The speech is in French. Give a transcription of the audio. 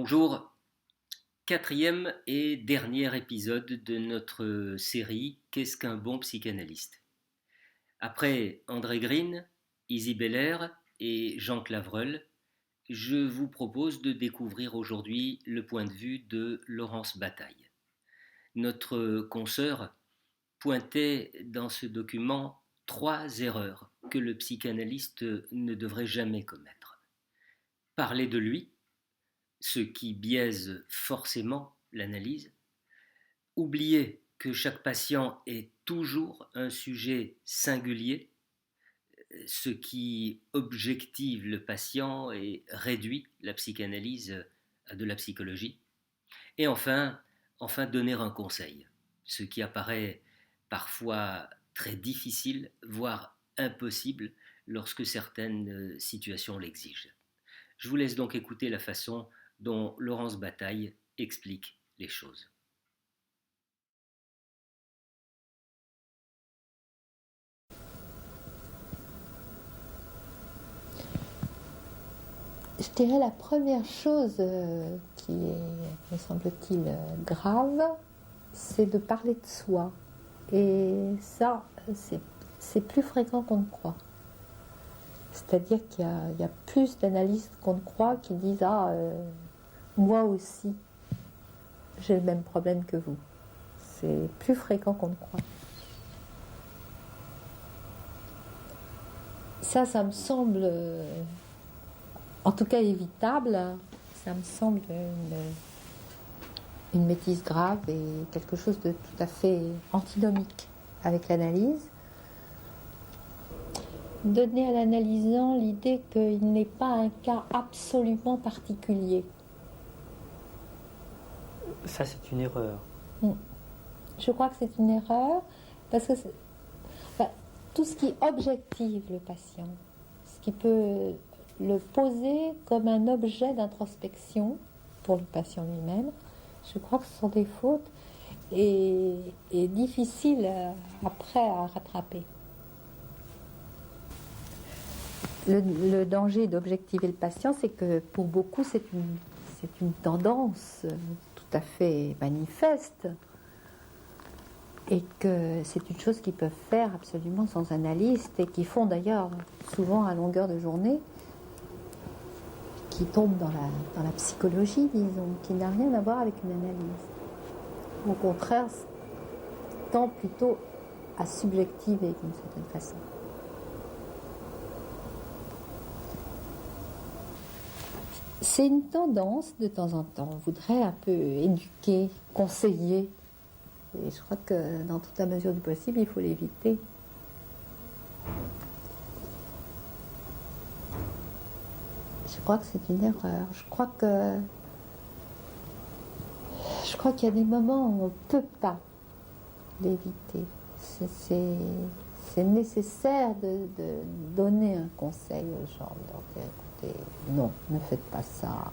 Bonjour, quatrième et dernier épisode de notre série Qu'est-ce qu'un bon psychanalyste? Après André Green, Izzy Beller et Jean Clavreul, je vous propose de découvrir aujourd'hui le point de vue de Laurence Bataille. Notre consoeur pointait dans ce document 3 erreurs que le psychanalyste ne devrait jamais commettre. Parler de lui, ce qui biaise forcément l'analyse. Oublier que chaque patient est toujours un sujet singulier, ce qui objective le patient et réduit la psychanalyse à de la psychologie. Et enfin donner un conseil, ce qui apparaît parfois très difficile, voire impossible, lorsque certaines situations l'exigent. Je vous laisse donc écouter la façon dont Laurence Bataille explique les choses. Je dirais la première chose qui est, me semble-t-il, grave, c'est de parler de soi. Et ça, c'est plus fréquent qu'on ne croit. C'est-à-dire qu'il y a plus d'analystes qu'on ne croit qui disent « Ah, moi aussi, j'ai le même problème que vous ». C'est plus fréquent qu'on ne croit. Ça me semble, en tout cas évitable, ça me semble une bêtise grave et quelque chose de tout à fait antinomique avec l'analyse. Donner à l'analysant l'idée qu'il n'est pas un cas absolument particulier. Ça, c'est une erreur. Je crois que c'est une erreur parce que tout ce qui objective le patient, ce qui peut le poser comme un objet d'introspection pour le patient lui-même, je crois que ce sont des fautes et difficiles après à rattraper. Le danger d'objectiver le patient, c'est que pour beaucoup, c'est une tendance tout à fait manifeste et que c'est une chose qu'ils peuvent faire absolument sans analyste et qui font d'ailleurs souvent à longueur de journée, qui tombent dans la psychologie, disons, qui n'a rien à voir avec une analyse. Au contraire, tend plutôt à subjectiver d'une certaine façon. C'est une tendance de temps en temps. On voudrait un peu éduquer, conseiller. Et je crois que dans toute la mesure du possible, il faut l'éviter. Je crois que c'est une erreur. Je crois qu'il y a des moments où on ne peut pas l'éviter. C'est nécessaire de donner un conseil aux gens, de leur dire, écoutez, non, ne faites pas ça,